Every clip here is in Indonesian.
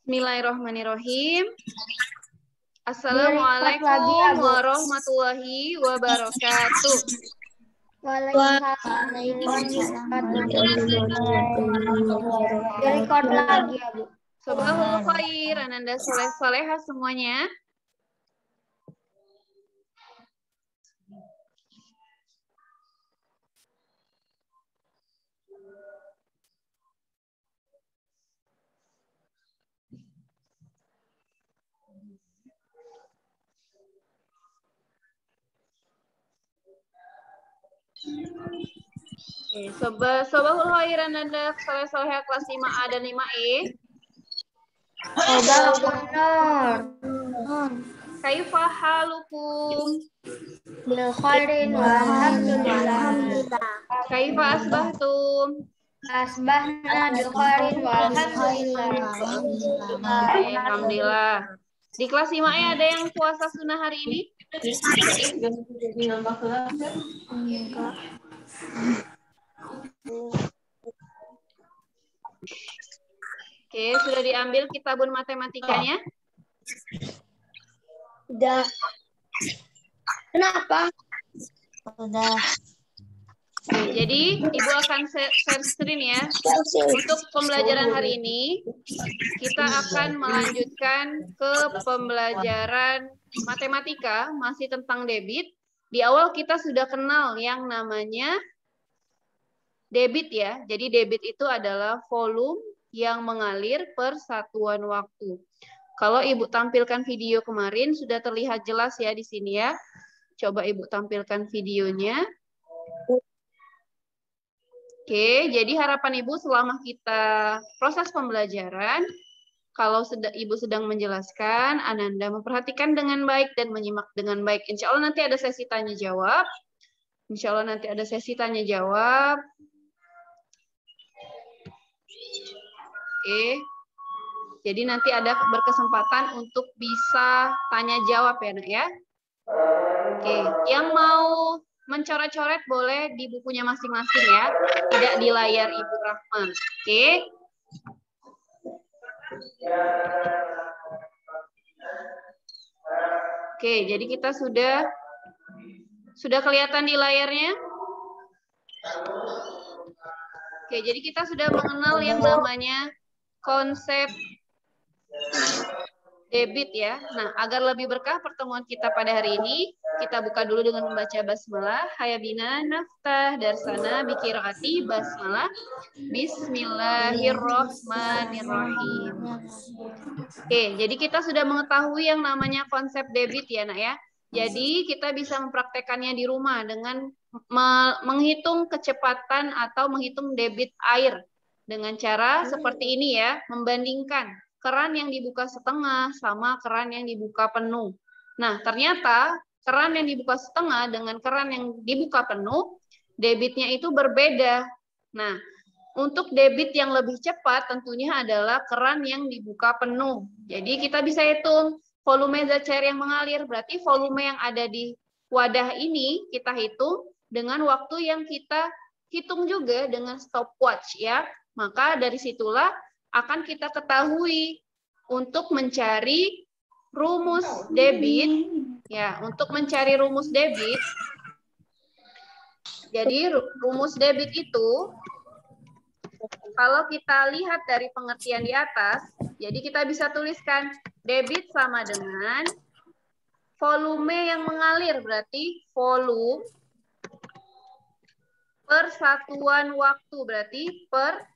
Bismillahirrahmanirrahim. Assalamualaikum warahmatullahi wabarakatuh. Record lagi ya, Bu. Sobahul khair, ananda soleh-soleha semuanya. Sobahul khair, ananda soleh-soleha kelas 5A dan 5E. Kaifa halukum? Bil khairin walhamdulillah. Kaifa asbahtum? Asbahna bil khairin walhamdulillah. Alhamdulillah. Di kelas 5E ada yang puasa sunnah hari ini? Oke, sudah diambil kitabun matematikanya? Udah. Kenapa? Udah. Jadi, Ibu akan share screen ya. Untuk pembelajaran hari ini, kita akan melanjutkan ke pembelajaran matematika, masih tentang debit. Di awal kita sudah kenal yang namanya debit ya. Jadi, debit itu adalah volume yang mengalir per satuan waktu. Kalau Ibu tampilkan video kemarin, sudah terlihat jelas ya di sini ya. Coba Ibu tampilkan videonya. Oke, jadi harapan Ibu selama kita proses pembelajaran, kalau Ibu sedang menjelaskan, Ananda memperhatikan dengan baik dan menyimak dengan baik. Insya Allah nanti ada sesi tanya-jawab. Insya Allah nanti ada sesi tanya-jawab. Oke, jadi nanti ada berkesempatan untuk bisa tanya-jawab ya, Nak ya. Oke, yang mau mencoret-coret boleh di bukunya masing-masing ya, tidak di layar Ibu Rahma. Oke. Oke, jadi kita sudah kelihatan di layarnya. Oke, jadi kita sudah mengenal yang namanya konsep debit ya. Nah, agar lebih berkah pertemuan kita pada hari ini, kita buka dulu dengan membaca basmalah. Hayabina naftah darsana bikiraati basmalah. Bismillahirrahmanirrahim. Oke, jadi kita sudah mengetahui yang namanya konsep debit ya, Nak ya. Jadi kita bisa mempraktekannya di rumah dengan menghitung kecepatan atau menghitung debit air dengan cara seperti ini ya, membandingkan keran yang dibuka setengah sama keran yang dibuka penuh. Nah, ternyata keran yang dibuka setengah dengan keran yang dibuka penuh, debitnya itu berbeda. Nah, untuk debit yang lebih cepat tentunya adalah keran yang dibuka penuh. Jadi kita bisa hitung volume zat cair yang mengalir, berarti volume yang ada di wadah ini kita hitung dengan waktu yang kita hitung juga dengan stopwatch ya. Maka dari situlah akan kita ketahui untuk mencari rumus debit ya, untuk mencari rumus debit. Jadi rumus debit itu kalau kita lihat dari pengertian di atas, jadi kita bisa tuliskan debit sama dengan volume yang mengalir, berarti volume per satuan waktu, berarti per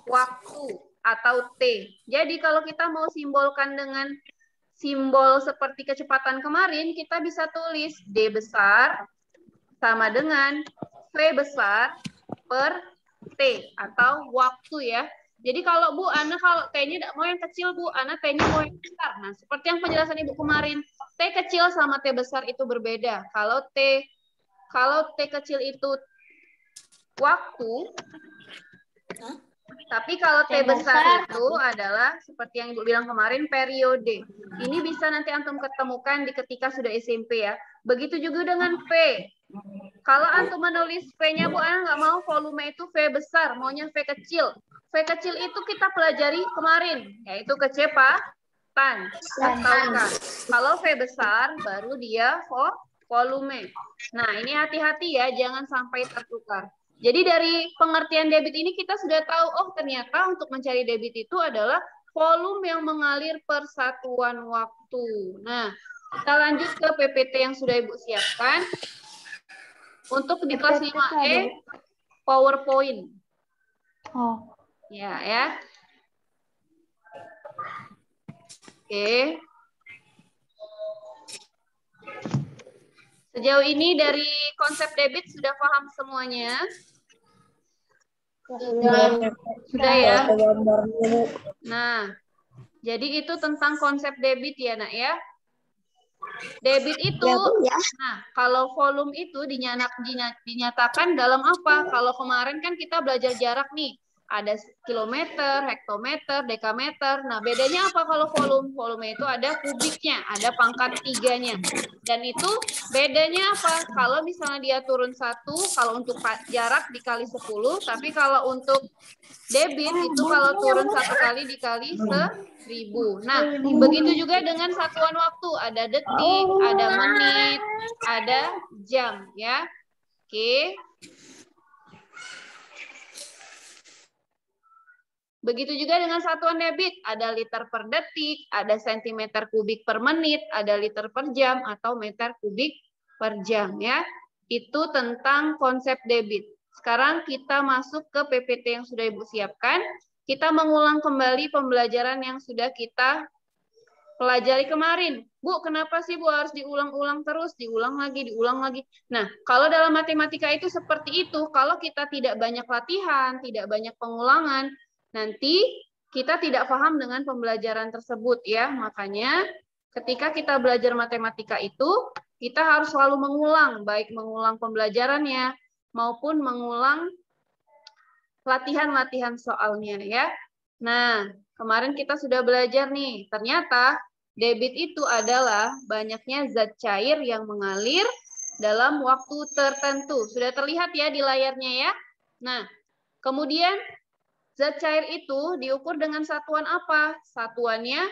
waktu atau T. Jadi kalau kita mau simbolkan dengan simbol seperti kecepatan kemarin, kita bisa tulis D besar sama dengan V besar per T atau waktu ya. Jadi kalau Bu, Ana kalau T-nya mau yang kecil Bu, Ana T-nya mau yang besar. Nah, seperti yang penjelasan Ibu kemarin, T kecil sama T besar itu berbeda. Kalau T kecil itu waktu, tapi kalau T besar itu adalah seperti yang Ibu bilang kemarin periode. Ini bisa nanti antum ketemukan di ketika sudah SMP ya. Begitu juga dengan V. Kalau antum menulis V-nya Bu, Ana nggak mau volume itu V besar, maunya V kecil. V kecil itu kita pelajari kemarin, yaitu kecepatan. Tahukah? Kalau V besar, baru dia volume. Nah, ini hati-hati ya, jangan sampai tertukar. Jadi dari pengertian debit ini kita sudah tahu, oh ternyata untuk mencari debit itu adalah volume yang mengalir per satuan waktu. Nah, kita lanjut ke PPT yang sudah Ibu siapkan. Untuk di kelas 5E, PowerPoint. Oh. Ya. Oke. Sejauh ini dari konsep debit sudah paham semuanya? Sudah ya? Nah, jadi itu tentang konsep debit ya, Nak ya. Debit itu, nah kalau volume itu dinyatakan dalam apa? Kalau kemarin kan kita belajar jarak nih. Ada kilometer, hektometer, dekameter. Nah, bedanya apa kalau volume? Volume itu ada kubiknya, ada pangkat 3-nya. Dan itu bedanya apa? Kalau misalnya dia turun 1, kalau untuk jarak dikali 10, tapi kalau untuk debit itu kalau turun 1 kali dikali 1000. Nah, begitu juga dengan satuan waktu. Ada detik, ada menit, ada jam ya. Oke. Begitu juga dengan satuan debit, ada liter per detik, ada sentimeter kubik per menit, ada liter per jam, atau meter kubik per jam ya. Itu tentang konsep debit. Sekarang kita masuk ke PPT yang sudah Ibu siapkan. Kita mengulang kembali pembelajaran yang sudah kita pelajari kemarin. Bu, kenapa sih Bu harus diulang-ulang terus? Diulang lagi, diulang lagi. Nah, kalau dalam matematika itu seperti itu. Kalau kita tidak banyak latihan, tidak banyak pengulangan, nanti kita tidak paham dengan pembelajaran tersebut ya. Makanya ketika kita belajar matematika itu, kita harus selalu mengulang, baik mengulang pembelajarannya maupun mengulang latihan-latihan soalnya ya. Nah, kemarin kita sudah belajar nih, ternyata debit itu adalah banyaknya zat cair yang mengalir dalam waktu tertentu. Sudah terlihat ya di layarnya ya. Nah, kemudian zat cair itu diukur dengan satuan apa? Satuannya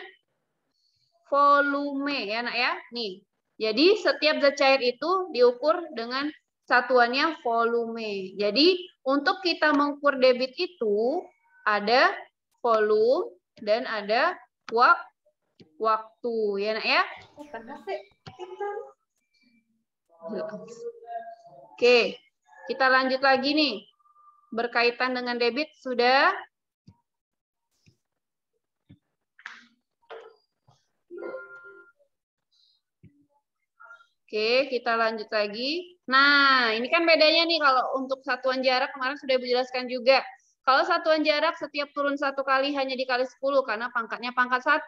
volume ya, Nak ya. Nih. Jadi setiap zat cair itu diukur dengan satuannya volume. Jadi untuk kita mengukur debit itu ada volume dan ada waktu ya, Nak ya. Oke, kita lanjut lagi nih. Berkaitan dengan debit sudah. Oke, kita lanjut lagi. Nah, ini kan bedanya nih kalau untuk satuan jarak kemarin sudah dijelaskan juga. Kalau satuan jarak setiap turun 1 kali hanya dikali 10 karena pangkatnya pangkat 1.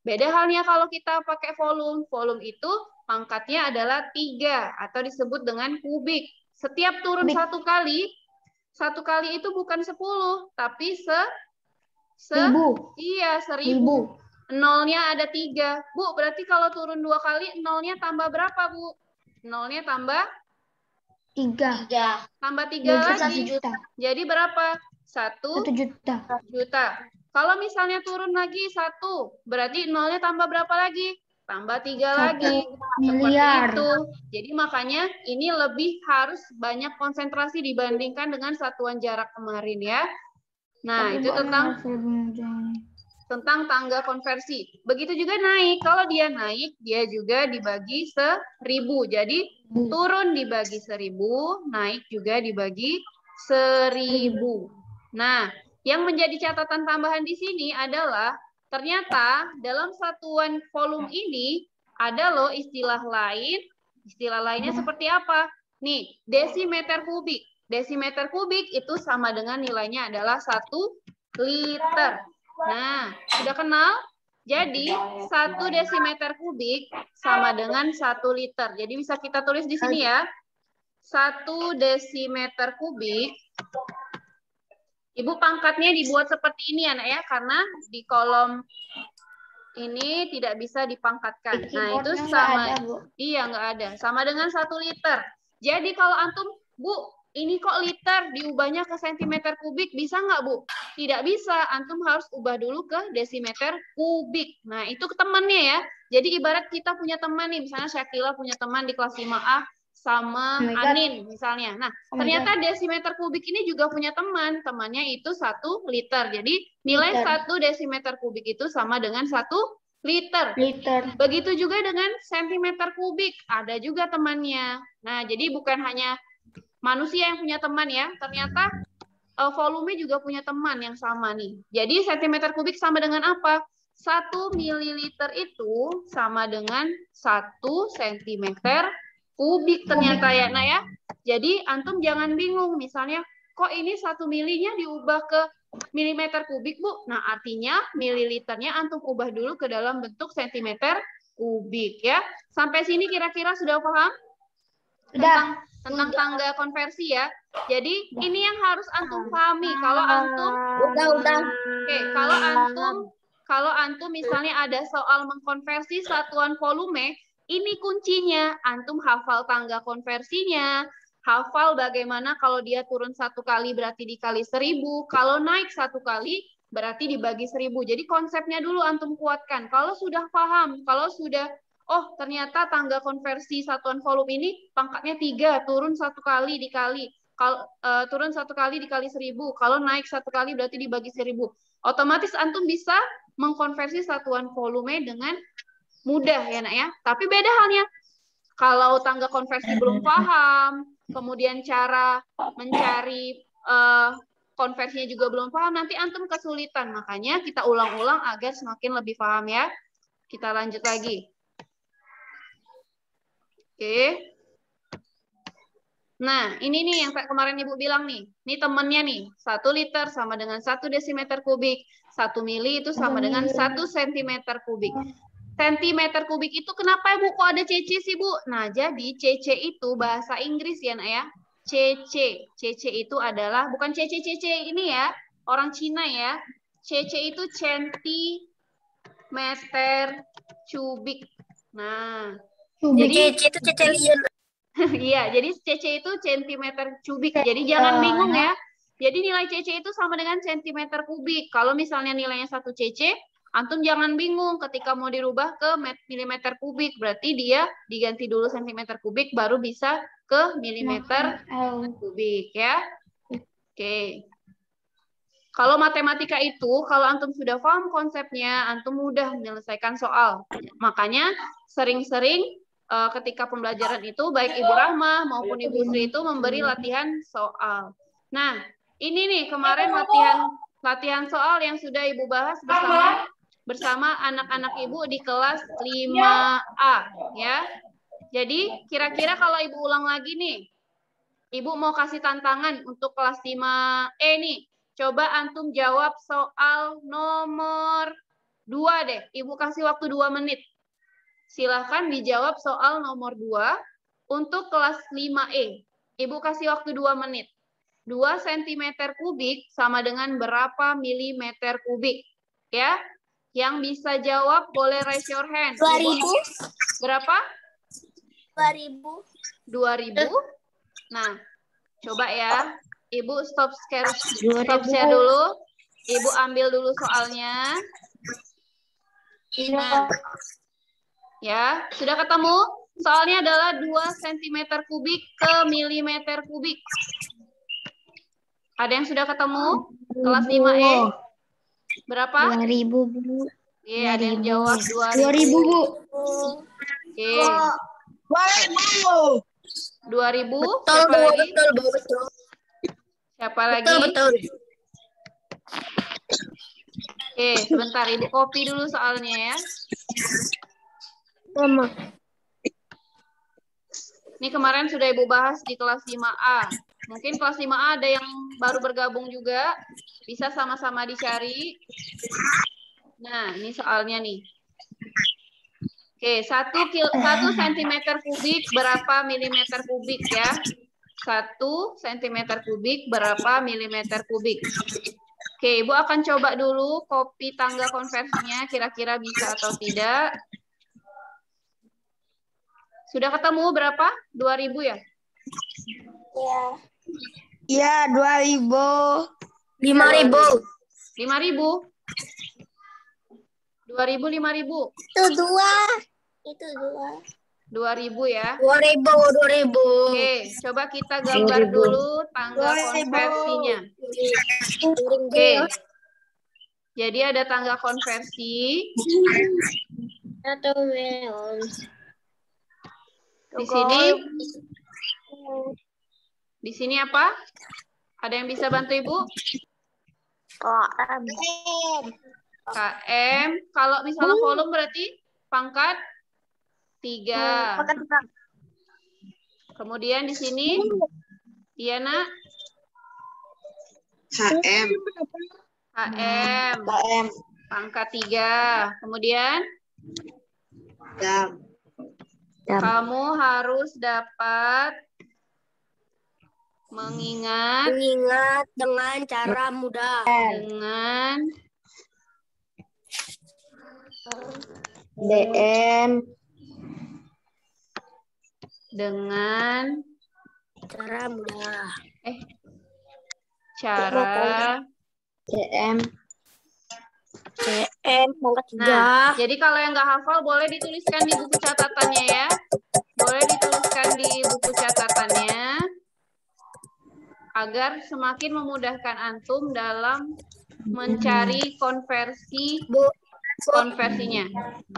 Beda halnya kalau kita pakai volume. Volume itu pangkatnya adalah 3 atau disebut dengan kubik. Setiap turun 1 kali itu bukan 10, tapi 1000. Iya, 1000. Nolnya ada 3. Bu, berarti kalau turun 2 kali, nolnya tambah berapa, Bu? Nolnya tambah 3. Tambah 3 lagi. 1 juta. Jadi berapa? 1 juta. Kalau misalnya turun lagi 1, berarti nolnya tambah berapa lagi? Tambah 3 lagi. Miliar. Seperti itu. Jadi makanya ini lebih harus banyak konsentrasi dibandingkan dengan satuan jarak kemarin ya. Nah, itu tentang tangga konversi. Begitu juga naik. Kalau dia naik, dia juga dibagi 1000. Jadi turun dibagi 1000, naik juga dibagi 1000. Nah, yang menjadi catatan tambahan di sini adalah ternyata dalam satuan volume ini ada loh istilah lain. Istilah lainnya seperti apa? Nih, desimeter kubik. Desimeter kubik itu sama dengan nilainya adalah 1 liter. Nah, sudah kenal? Jadi, 1 desimeter kubik sama dengan 1 liter. Jadi bisa kita tulis di sini ya. 1 desimeter kubik. Ibu pangkatnya dibuat seperti ini ya, Nak ya. Karena di kolom ini tidak bisa dipangkatkan. Nah, itu sama. Iya, nggak ada. Sama dengan 1 liter. Jadi kalau antum, Bu, ini kok liter diubahnya ke sentimeter kubik, bisa nggak Bu? Tidak bisa, antum harus ubah dulu ke desimeter kubik. Nah, itu temannya ya. Jadi ibarat kita punya teman nih, misalnya Syakila punya teman di kelas 5A sama Anin misalnya. Nah, ternyata desimeter kubik ini juga punya teman. Temannya itu 1 liter. Jadi nilai 1 desimeter kubik itu sama dengan 1 liter. Begitu juga dengan sentimeter kubik. Ada juga temannya. Nah, jadi bukan hanya manusia yang punya teman ya. Ternyata volume juga punya teman yang sama nih. Jadi sentimeter kubik sama dengan apa? 1 mililiter itu sama dengan 1 sentimeter kubik ternyata ya, Nah ya. Jadi antum jangan bingung, misalnya kok ini 1 milinya diubah ke milimeter kubik, Bu? Nah, artinya mililiternya antum ubah dulu ke dalam bentuk sentimeter kubik ya. Sampai sini kira-kira sudah paham? Tentang tangga konversi ya. Jadi ini yang harus antum pahami. Kalau antum kalau antum misalnya ada soal mengkonversi satuan volume, ini kuncinya. Antum hafal tangga konversinya, hafal bagaimana kalau dia turun 1 kali berarti dikali 1000, kalau naik 1 kali berarti dibagi 1000. Jadi konsepnya dulu antum kuatkan. Kalau sudah paham, kalau sudah oh, ternyata tangga konversi satuan volume ini pangkatnya 3, turun 1 kali dikali. Kalau turun 1 kali dikali 1000, kalau naik 1 kali berarti dibagi 1000. Otomatis antum bisa mengkonversi satuan volume dengan mudah ya, Nak ya. Tapi beda halnya kalau tangga konversi belum paham, kemudian cara mencari konversinya juga belum paham, nanti antum kesulitan. Makanya kita ulang-ulang agar semakin lebih paham ya. Kita lanjut lagi. Oke. Nah, ini nih yang kemarin Ibu bilang nih. Ini temennya nih. 1 liter sama dengan 1 desimeter kubik. 1 mili itu sama dengan 1 sentimeter kubik. Sentimeter kubik itu kenapa Bu kok ada CC sih Bu? Nah, jadi CC itu bahasa Inggris ya, Nak ya. CC. CC itu adalah, bukan CC ini ya. Orang Cina ya. CC itu centimeter kubik. Nah, jadi CC itu cecilian. Iya, jadi CC itu centimeter kubik. Jadi jangan bingung ya. Jadi nilai CC itu sama dengan centimeter kubik. Kalau misalnya nilainya 1 CC, antum jangan bingung ketika mau dirubah ke milimeter kubik. Berarti dia diganti dulu sentimeter kubik, baru bisa ke milimeter kubik ya. Oke. Kalau matematika itu, kalau antum sudah paham konsepnya, antum mudah menyelesaikan soal. Makanya sering-sering ketika pembelajaran itu, baik Ibu Rahma maupun Ibu Sri itu memberi latihan soal. Nah, ini nih kemarin latihan soal yang sudah Ibu bahas bersama anak-anak Ibu di kelas 5A. Ya. Jadi, kira-kira kalau Ibu ulang lagi nih, Ibu mau kasih tantangan untuk kelas 5E nih. Coba antum jawab soal nomor 2 deh. Ibu kasih waktu 2 menit. Silahkan dijawab soal nomor 2 untuk kelas 5E. Ibu kasih waktu 2 menit. 2 cm kubik sama dengan berapa milimeter kubik? Ya. Yang bisa jawab boleh raise your hand. 2000. Berapa? 2000. 2000. Nah, coba ya. Ibu stop share dulu. Ibu ambil dulu soalnya. Nah, ya, sudah ketemu? Soalnya adalah 2 cm kubik ke milimeter kubik. Ada yang sudah ketemu? Kelas 5E? Berapa? 2000, Bu. Iya, ada yang jawab 2000, Bu. Oke. 2000. 2000. Betul, Siapa lagi? betul. Siapa lagi? Betul. Oke, sebentar. Ibu copy dulu soalnya ya. Sama. Ini kemarin sudah Ibu bahas di kelas 5A. Mungkin kelas 5A ada yang baru bergabung juga. Bisa sama-sama dicari. Nah, ini soalnya nih. Oke, 1 cm kubik berapa milimeter kubik ya? 1 cm kubik berapa milimeter kubik? Oke, Ibu akan coba dulu copy tangga konversinya, kira-kira bisa atau tidak. Sudah ketemu berapa? 2000 ya? Ya. Iya, 2000. 5.000. 5.000. 2.000, 5.000. Itu 2. Itu 2. 2.000 ya. 2.000. Oke, coba kita gambar dulu tangga 2.000. konversinya. Oke. Jadi ada tangga konversi. Di sini apa? Ada yang bisa bantu Ibu? KM. Kalau misalnya volume berarti pangkat 3. Kemudian di sini, iya nak? HM. Pangkat 3. Kemudian Jam. kamu harus dapat mengingat dengan cara mudah. dengan DM. dengan Cara mudah. cara. DM. Pangkat 3. Nah, jadi kalau yang nggak hafal boleh dituliskan di buku catatannya ya. Boleh dituliskan di buku catatannya agar semakin memudahkan antum dalam mencari konversinya.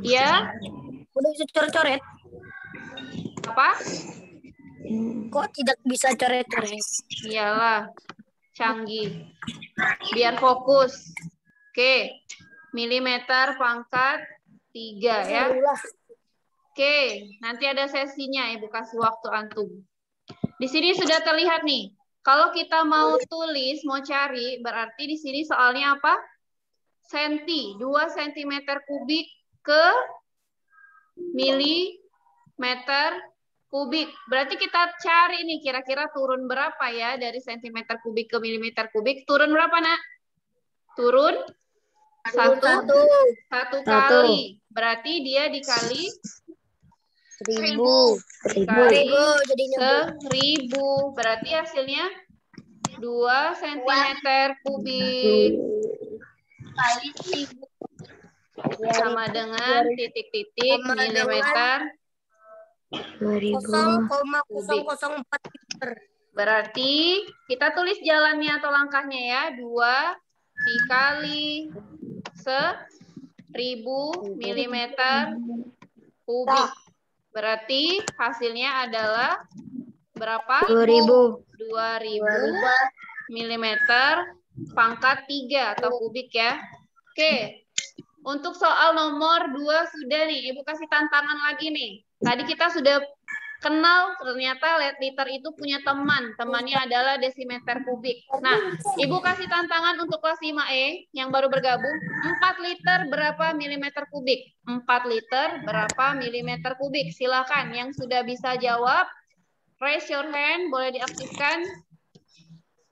Ya? Udah bisa coret-coret. Apa? Kok tidak bisa coret-coret? Iyalah, canggih. Biar fokus. Oke, milimeter pangkat 3 ya. Oke, nanti ada sesinya Ibu kasih waktu antum. Di sini sudah terlihat nih. Kalau kita mau tulis, mau cari, berarti di sini soalnya apa? Senti, 2 cm kubik ke milimeter kubik. Berarti kita cari nih kira-kira turun berapa ya dari centimeter kubik ke milimeter kubik. Turun berapa nak? Turun satu kali. Berarti dia dikali 1000. dikali 1000. Berarti hasilnya 2 cm kubik kali 1000 sama dengan titik-titik milimeter 0,004 liter. Berarti kita tulis jalannya atau langkahnya ya. 2 dikali 1000 milimeter kubik. Berarti hasilnya adalah berapa? 2000. 2000 milimeter pangkat 3 atau kubik ya. Oke. Untuk soal nomor 2 sudah nih. Ibu kasih tantangan lagi nih. Tadi kita sudah kenal ternyata liter itu punya teman. Temannya adalah desimeter kubik. Nah, Ibu kasih tantangan untuk kelas 5E yang baru bergabung. 4 liter berapa milimeter kubik? 4 liter berapa milimeter kubik? Silakan yang sudah bisa jawab. Raise your hand, boleh diaktifkan.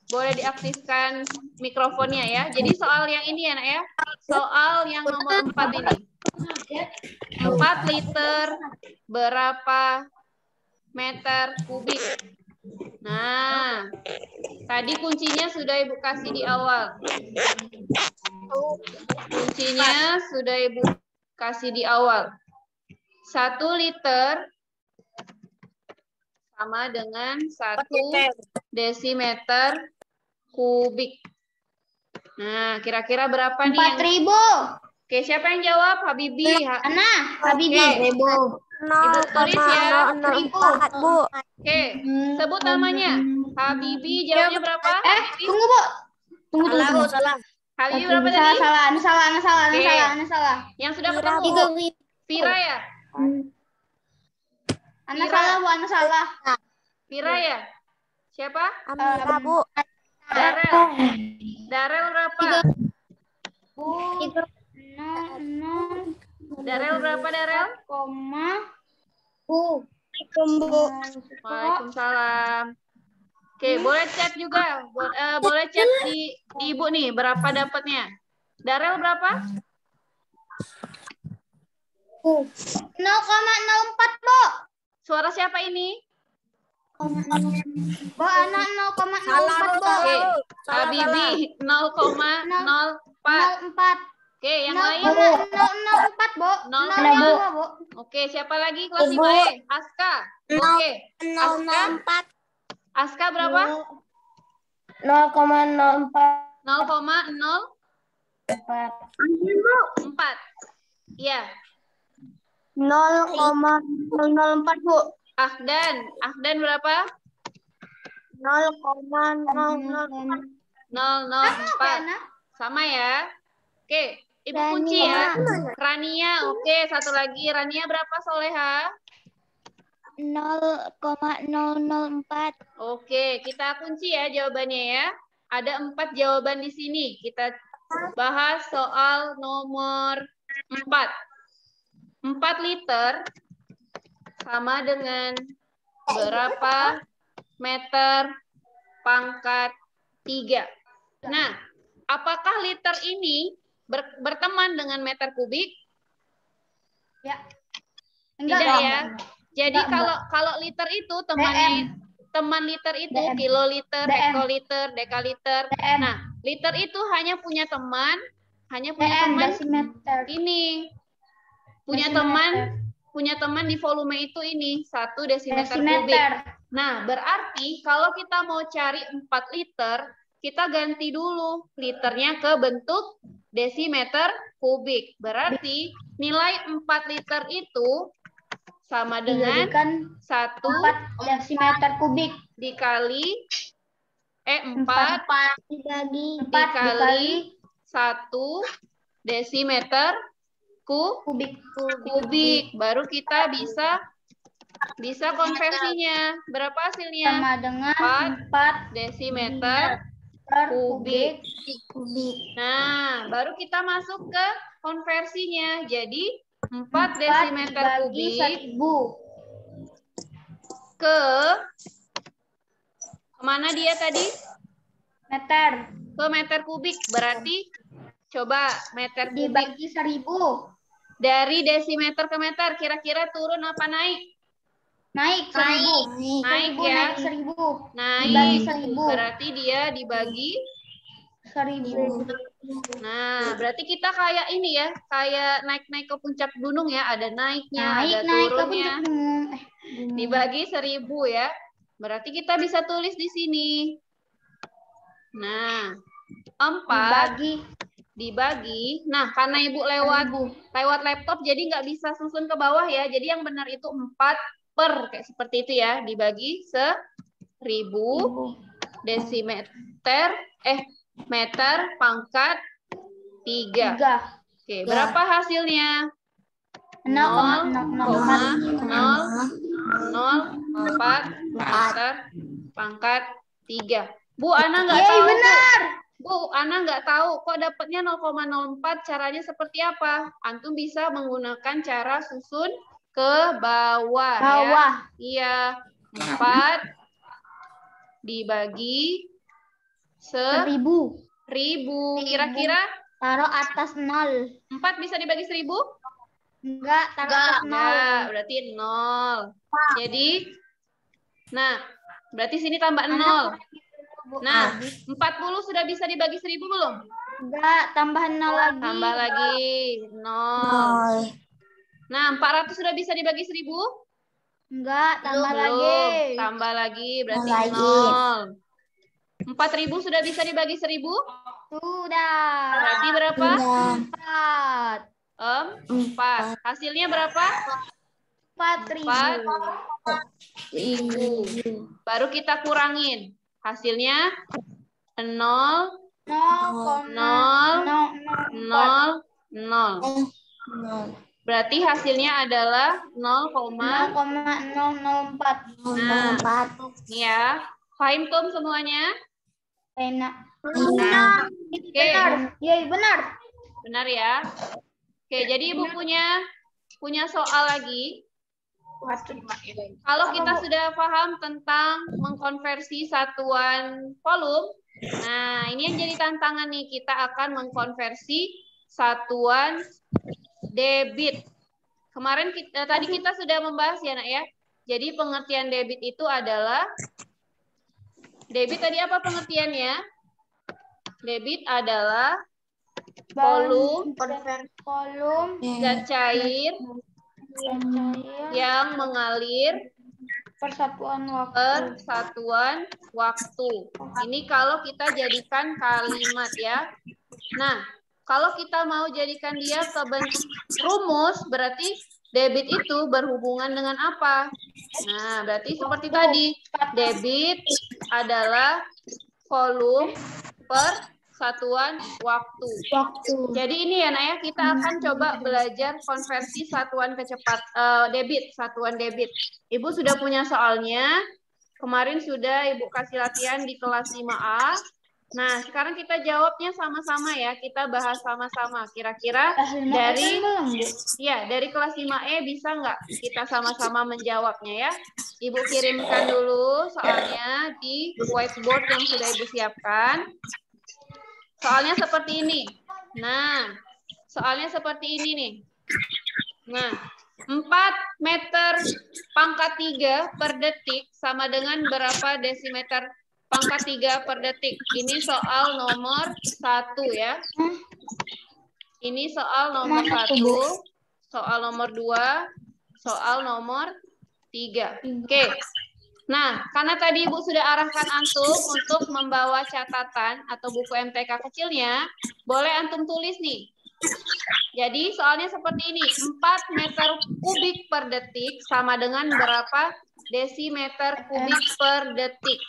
Boleh diaktifkan mikrofonnya ya. Jadi soal yang ini ya nak ya. Soal yang nomor 4 ini. 4 liter berapa meter kubik? Nah, tadi kuncinya sudah Ibu kasih di awal. Kuncinya sudah Ibu kasih di awal. 1 liter sama dengan 1 desimeter kubik. Nah, kira-kira berapa nih? 4000. Oke, siapa yang jawab? Habibi. Habibi. Ibu tulis ya. 0,04, Bu. Oke, sebut namanya. Habibi, jawabnya berapa? Tunggu, Bu. Tunggu. Salah. Habibi berapa tadi? Salah. Yang sudah ketemu. Vira ya? Ana salah. Vira ya? Siapa? Amira, Bu. Darel berapa? Darel berapa, Darel? Waalaikumsalam. Oke, boleh chat juga. Boleh chat di Ibu nih, berapa dapatnya? Darel berapa? 0,04, Bu. Suara siapa ini? Bu, anak 0,04, Bu. Oke, Habibi 0,04. 04. Oke, yang lain 0,004, Bu. 0,0. 0,2, Bu. Oke, siapa lagi kelas Ibu. 5E? Aska. Oke. Aska, 0,04. Aska berapa? 0,04. 0,04. Iya. 0,004, Bu. Ahdan berapa? 0,004. 0,04. Sama ya. Oke, Ibu kunci ya. Rania, oke, satu lagi. Rania berapa, Soleha? 0,004. Oke, kita kunci ya jawabannya ya. Ada 4 jawaban di sini. Kita bahas soal nomor 4. 4 liter sama dengan berapa meter pangkat 3. Nah, apakah liter ini berteman dengan meter kubik? Ya. Tidak ya. Jadi kalau liter itu teman liter itu DM. kiloliter, DM. hektoliter, dekaliter. DM. Nah, liter itu hanya punya teman desimeter. ini. Punya teman di volume itu ini 1 desimeter kubik. Nah, berarti kalau kita mau cari 4 liter, kita ganti dulu liternya ke bentuk desimeter kubik. Berarti nilai 4 liter itu sama dengan 1 desimeter kubik dikali 4 dikali 1 desimeter kubik. Baru kita bisa konversinya. Berapa hasilnya? sama dengan 4 desimeter kubik. Nah, baru kita masuk ke konversinya. Jadi 4 desimeter kubik 1000 kemana dia tadi? meter Ke meter kubik. Berarti coba meter kubik dibagi 1000. dari desimeter ke meter kira-kira turun apa naik? Naik 1000. Naik ya. Naik 1000. Naik. Dibagi 1000. Berarti dia dibagi 1000. Nah, berarti kita kayak ini ya, kayak naik-naik ke puncak gunung ya, ada naiknya, ada turunnya. Dibagi 1000 ya. Berarti kita bisa tulis di sini. Nah, 4 dibagi. Nah, karena Ibu lewat laptop jadi nggak bisa susun ke bawah ya. Jadi yang benar itu 4 per kayak seperti itu ya, dibagi 1000 desimeter meter pangkat 3. Oke, berapa hasilnya? 0,004 meter pangkat 3. Bu, Ana nggak tahu. Benar. Bu, Ana nggak tahu kok dapatnya 0,04, caranya seperti apa? Antum bisa menggunakan cara susun ke bawah. Ya. Iya, 4 dibagi 1000. Kira-kira taruh atas 0. 4 bisa dibagi 1000? Enggak, taruh atas 0. Enggak, berarti 0. Jadi, nah, berarti sini tambah 0. Nah, 40 sudah bisa dibagi 1000 belum? Enggak, tambah 0 lagi. Tambah lagi 0. Nah, 400 sudah bisa dibagi 1000? Enggak, tambah Belum. lagi. Tambah lagi, berarti 0. 4000 sudah bisa dibagi 1000? Sudah. Berarti berapa? 4. 4. Hasilnya berapa? 4000. Baru kita kurangin. Hasilnya 0, 0, 0, 0. Berarti hasilnya adalah 0,004. Nah, ini ya. Paham Tum semuanya? Enak. Nah, oke. Benar. Iya, benar. Benar ya. Oke, jadi Ibu punya soal lagi. Kalau kita sudah paham tentang mengkonversi satuan volume, nah ini yang jadi tantangan nih, kita akan mengkonversi satuan debit. Kemarin tadi kita sudah membahas ya, Nak ya. Jadi pengertian debit itu adalah, debit tadi apa pengertiannya? Debit adalah volume zat cair yang mengalir persatuan waktu. persatuan waktu. Ini kalau kita jadikan kalimat ya. Nah, kalau kita mau jadikan dia ke bentuk rumus, berarti debit itu berhubungan dengan apa? Nah, berarti seperti tadi. Debit adalah volume per satuan waktu. Jadi ini ya, Nak ya, kita akan coba belajar konversi satuan debit, satuan debit. Ibu sudah punya soalnya. Kemarin sudah Ibu kasih latihan di kelas 5A. Nah, sekarang kita jawabnya sama-sama ya. Kita bahas sama-sama. Kira-kira dari kelas 5E bisa nggak kita sama-sama menjawabnya ya? Ibu kirimkan dulu soalnya di whiteboard yang sudah Ibu siapkan. Soalnya seperti ini. Nah, soalnya seperti ini nih. Nah, 4 meter pangkat 3 per detik sama dengan berapa desimeter pangkat 3 per detik? Ini soal nomor 1 ya. Ini soal nomor 1, soal nomor 2, soal nomor 3. Oke. Nah, karena tadi Ibu sudah arahkan Antum untuk membawa catatan atau buku MTK kecilnya, boleh Antum tulis nih. Jadi soalnya seperti ini, 4 meter kubik per detik sama dengan berapa desimeter kubik per detik?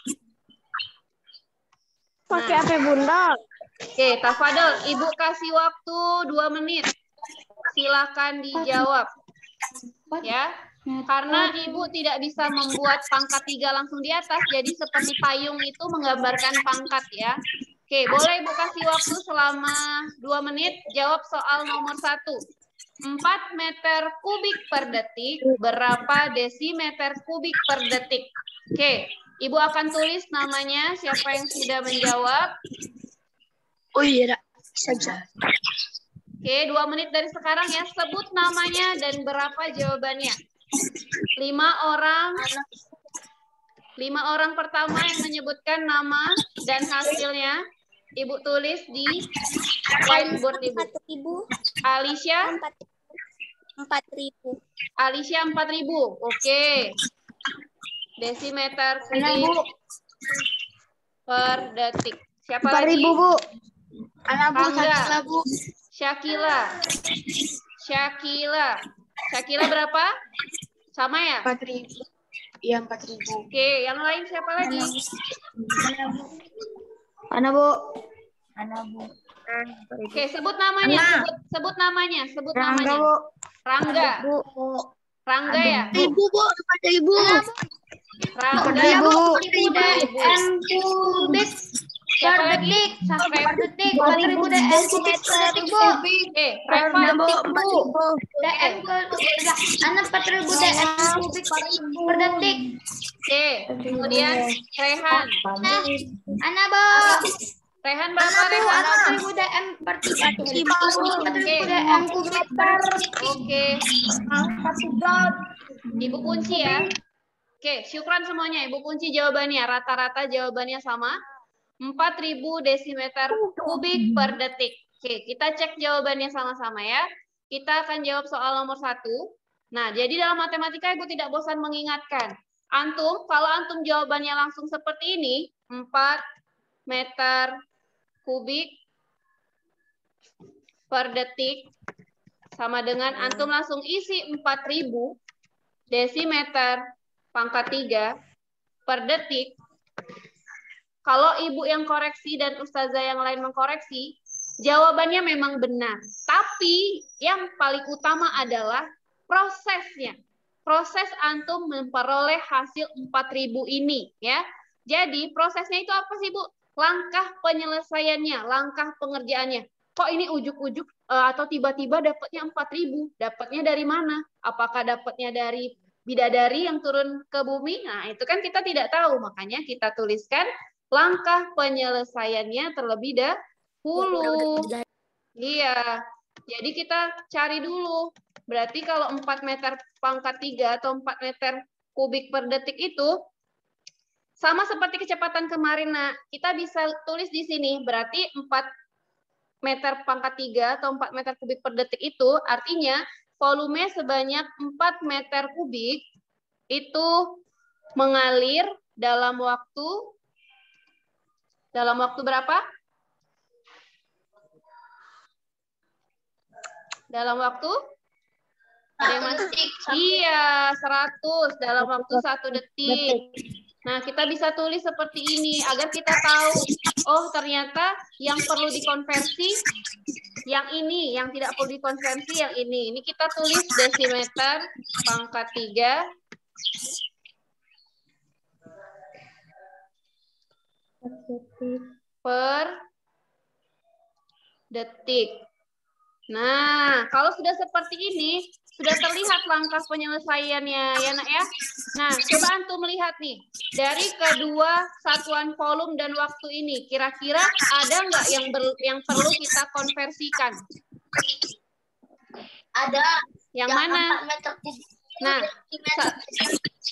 Pakai HP Bunda. Oke, Tafadol, Ibu kasih waktu 2 menit. Silakan dijawab. Ya. Karena Ibu tidak bisa membuat pangkat 3 langsung di atas, jadi seperti payung itu menggambarkan pangkat ya. Oke, boleh Ibu kasih waktu selama 2 menit, jawab soal nomor 1. 4 meter kubik per detik, berapa desimeter kubik per detik? Oke, Ibu akan tulis namanya, siapa yang sudah menjawab. Oh iya, bisa. Oke, 2 menit dari sekarang ya, sebut namanya dan berapa jawabannya. 5 orang pertama yang menyebutkan nama dan hasilnya Ibu tulis di whiteboard Ibu. 4.000. Alicia 4.000. Alicia 4.000. Oke. Desimeter kubik per detik. Siapa lagi? 4.000, Bu. Angga. Syakila berapa? Sama ya? 4.000. Iya, 4.000. Oke, yang lain siapa lagi? Ana, Bu. Oke, sebut namanya. Sebut namanya. Rangga. Rangga ya? 4.000, Bu. 4.000. Rangga. 4.000, Bu. DM kubik per detik. Per detik. 4.000 DM kubik per detik, Bu. Oke, Reva. DM anak 4.000 DM kubik per detik. Oke, kemudian Rehan. Anak, Bu. Rehan berapa, Rehan? 4.000 DM per detik. 4.000 DM kubik per detik. Oke. Ibu kunci ya. Oke, syukran semuanya. Ibu kunci jawabannya. Rata-rata jawabannya sama. 4.000 desimeter kubik per detik. Oke, kita cek jawabannya sama-sama ya. Kita akan jawab soal nomor 1. Nah, jadi dalam matematika Ibu tidak bosan mengingatkan. Antum, kalau antum jawabannya langsung seperti ini, 4 meter kubik per detik, sama dengan antum langsung isi 4.000 desimeter pangkat 3 per detik. Kalau Ibu yang koreksi dan Ustazah yang lain mengkoreksi, jawabannya memang benar. Tapi yang paling utama adalah prosesnya. Proses antum memperoleh hasil 4.000 ini ya. Jadi prosesnya itu apa sih Bu? Langkah penyelesaiannya, langkah pengerjaannya. Kok ini ujuk-ujuk atau tiba-tiba dapatnya 4.000? Dapatnya dari mana? Apakah dapatnya dari bidadari yang turun ke bumi? Nah, itu kan kita tidak tahu. Makanya kita tuliskan langkah penyelesaiannya terlebih dahulu. Iya. Jadi kita cari dulu. Berarti kalau 4 meter pangkat 3 atau 4 meter kubik per detik itu sama seperti kecepatan kemarin. Nah, kita bisa tulis di sini berarti 4 meter pangkat 3 atau 4 meter kubik per detik itu artinya volume sebanyak 4 meter kubik itu mengalir dalam waktu berapa? Dalam waktu? Ada yang masih? Iya, 100 dalam waktu 1 detik. Nah, kita bisa tulis seperti ini agar kita tahu, oh ternyata yang perlu dikonversi yang ini, yang tidak perlu dikonversi yang ini. Ini kita tulis desimeter pangkat 3 per detik. Nah, kalau sudah seperti ini, sudah terlihat langkah penyelesaiannya ya nak ya. Nah, coba antum melihat nih, dari kedua satuan volume dan waktu ini, kira-kira ada nggak yang perlu kita konversikan? Ada. Yang mana? Nah,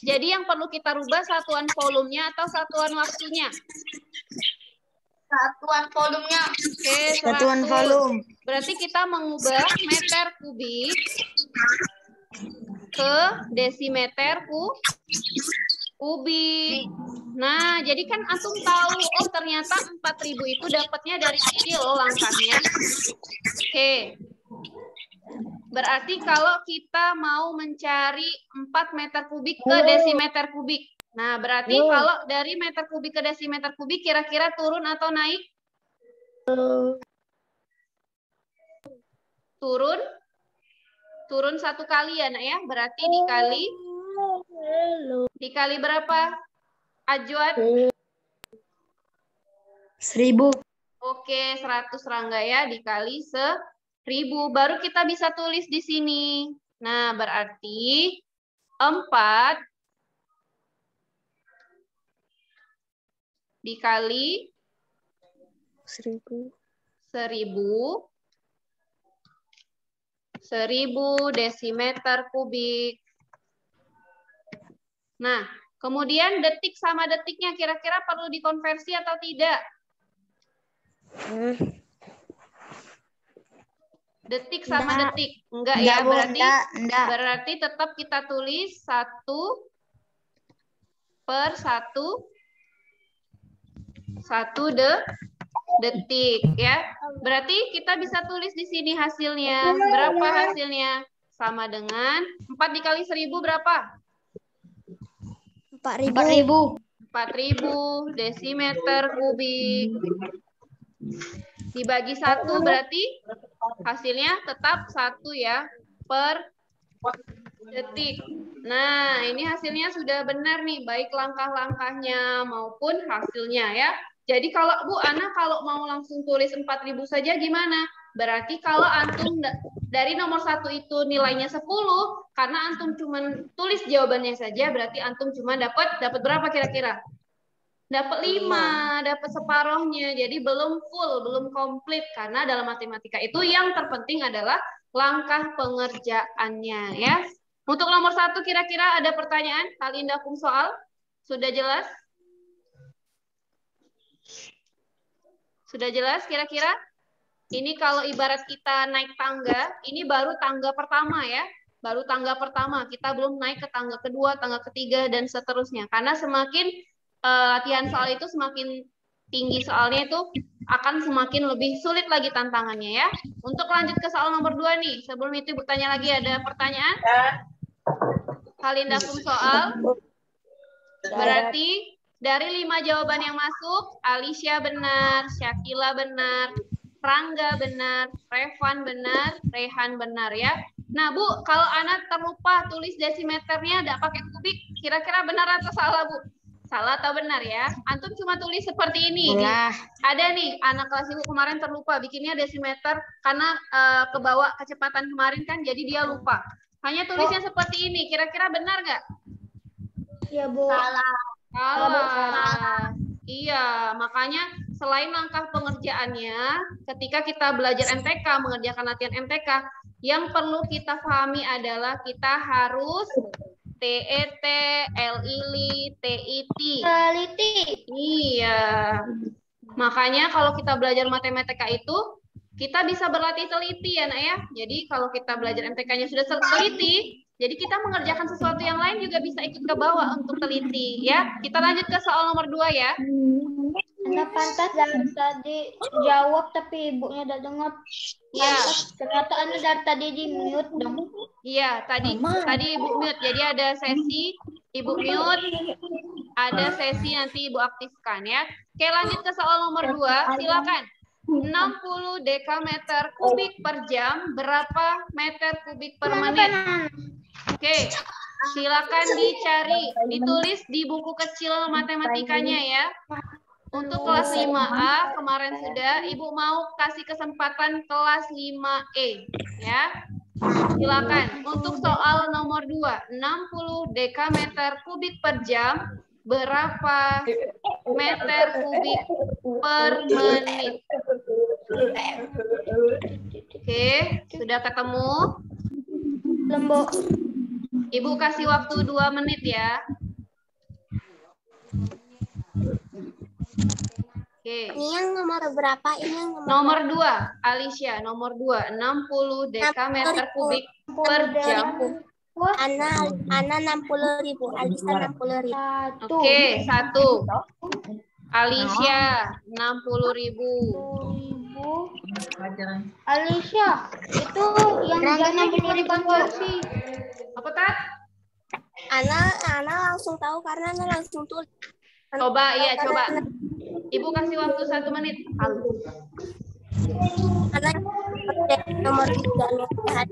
jadi yang perlu kita rubah satuan volumenya atau satuan waktunya? Satuan volumenya. Oke, 100. Satuan volume. Berarti kita mengubah meter kubik ke desimeter kubik. Nah, jadi kan antum tahu, oh ternyata 4.000 itu dapatnya dari sini loh langkahnya. Oke. Berarti kalau kita mau mencari 4 meter kubik ke desimeter kubik. Nah, berarti kalau dari meter kubik ke desimeter kubik kira-kira turun atau naik? Turun. Turun 1 kali ya, nak ya. Berarti dikali berapa? Ajwan? 1000. Oke, 100 Rangga ya, dikali 1000. Baru kita bisa tulis di sini. Nah, berarti 4 dikali 1000 desimeter kubik. Nah, kemudian detik sama detiknya kira-kira perlu dikonversi atau tidak? Detik sama detik. Enggak ya, berarti tetap kita tulis 1 per 1 detik ya. Berarti kita bisa tulis di sini hasilnya. Berapa hasilnya? Sama dengan 4 dikali 1000 berapa? 4.000. 4.000 desimeter kubik. Dibagi 1 berarti hasilnya tetap 1 ya per detik. Nah, ini hasilnya sudah benar nih, baik langkah-langkahnya maupun hasilnya ya. Jadi kalau Bu Ana kalau mau langsung tulis 4.000 saja gimana? Berarti kalau antum dari nomor 1 itu nilainya 10, karena antum cuma tulis jawabannya saja, berarti antum cuma dapat berapa kira-kira? Dapat 5, dapat separohnya. Jadi belum full, belum komplit. Karena dalam matematika itu yang terpenting adalah langkah pengerjaannya ya. Untuk nomor 1 kira-kira ada pertanyaan? Halindakum soal? Sudah jelas? Sudah jelas kira-kira? Ini kalau ibarat kita naik tangga, ini baru tangga pertama ya. Baru tangga pertama, kita belum naik ke tangga kedua, tangga ketiga, dan seterusnya. Karena semakin latihan soal itu semakin tinggi soalnya itu akan semakin lebih sulit lagi tantangannya ya. Untuk lanjut ke soal nomor 2 nih. Sebelum itu Ibu tanya lagi, ada pertanyaan? Halindakum soal. Berarti dari 5 jawaban yang masuk, Alicia benar, Syakila benar, Rangga benar, Revan benar, Rehan benar ya. Nah Bu, kalau Ana terlupa tulis desimeternya tidak pakai kubik, kira-kira benar atau salah Bu? Salah atau benar ya? Antum cuma tulis seperti ini. Ada nih anak kelas Ibu kemarin terlupa bikinnya desimeter karena kebawa kecepatan kemarin kan, jadi dia lupa. Hanya tulisnya seperti ini. Kira-kira benar nggak? Iya Bu. Salah. Iya, makanya selain langkah pengerjaannya, ketika kita belajar MTK, mengerjakan latihan MTK, yang perlu kita pahami adalah kita harus TET, LILI, TIT. Teliti. Iya. Makanya kalau kita belajar matematika itu, kita bisa berlatih teliti ya, Nak ya. Jadi kalau kita belajar MTK-nya sudah teliti, jadi kita mengerjakan sesuatu yang lain juga bisa ikut ke bawah untuk teliti ya. Kita lanjut ke soal nomor 2 ya. Anda pantas dari tadi jawab tapi ibunya udah dengar. Iya. Ternyata Anda dari tadi di mute dong. Iya, tadi Ibu mute. Jadi ada sesi Ibu mute, ada sesi nanti Ibu aktifkan ya. Oke, lanjut ke soal nomor 2. Silakan. 60 dekameter kubik per jam, berapa meter kubik per menit? Oke, silakan dicari, ditulis di buku kecil matematikanya ya. Untuk kelas 5A kemarin sudah, Ibu mau kasih kesempatan kelas 5E ya. Silakan. Untuk soal nomor 2, 60 dekameter kubik per jam, berapa meter kubik per menit? Oke, sudah ketemu? Lembok. Ibu kasih waktu 2 menit ya. Oke. Ini yang nomor berapa? Ini yang Nomor 2, Alicia. Nomor 2, 60 dekameter kubik per jam. Ana 60.000, Alisa 60.000. Oke, 1. Alicia, 60.000. Alicia, itu yang jamnya bisa dikonversi. Apa, Tat? Ana langsung tahu karena Ana langsung tulis. Coba, iya, coba. Ibu kasih waktu 1 menit. Ana nomor 3.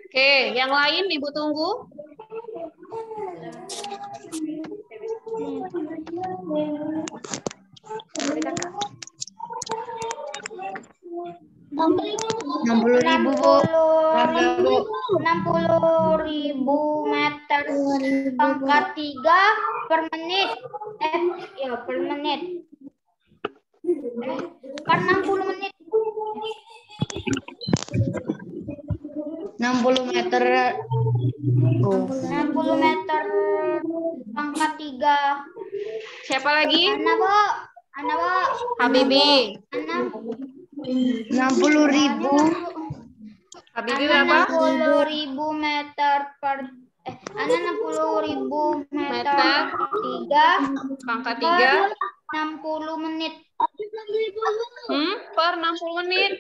Oke, yang lain Ibu tunggu. Ribu, Bu. 60.000 meter pangkat 3 per menit. Ya per menit. Per 60 menit. 60 meter. 60 meter pangkat 3. Siapa lagi? Ana, Bu. Habibi. Ana. 60.000. Habibi berapa? 60.000 meter per Ana 60.000 meter Pangkat 3. per 60 menit. Per 60 menit.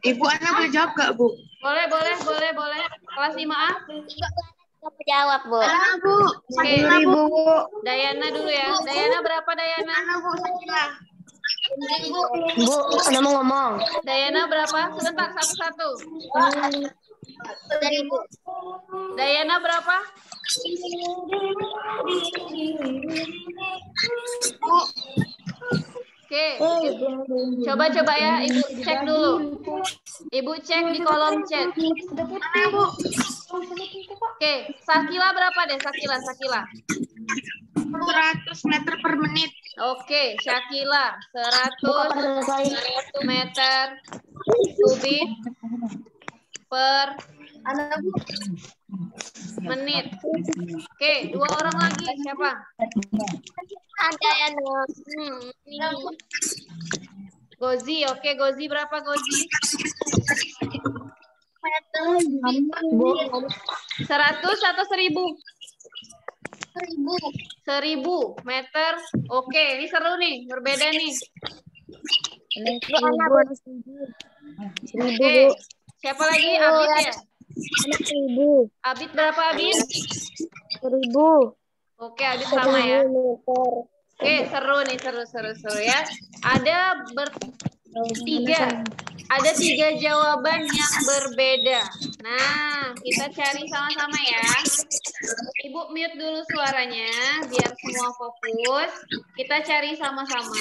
Ibu Ana boleh jawab gak, Bu? Boleh. Kelas 5A. Kamu jawab, Bu. Ana, Bu. Oke. 10.000, Bu. Dayana dulu ya. Dayana berapa, Dayana? Ana, Bu. Bu, Ana mau ngomong. Dayana berapa? Sebentar, satu-satu. 10.000. Dayana berapa? Oke. Coba ya, Ibu cek dulu. Ibu cek di kolom chat. Oke, Sakila berapa deh, Sakila? 100 meter per menit. Oke, Syakila 100 meter kubik per menit. Oke, 2 orang lagi siapa? Ada yang Gozi. Oke, Gozi berapa Gozi? 100 atau 1000? 1000 meter. Oke, ini seru nih, berbeda nih. Oke, siapa lagi? Abid ya? 1000. Abid berapa Abid? 1000. Oke, Abid sama ya. Oke, seru nih, seru ya. Ada tiga jawaban yang berbeda. Nah, kita cari sama-sama ya. Ibu mute dulu suaranya biar semua fokus. Kita cari sama-sama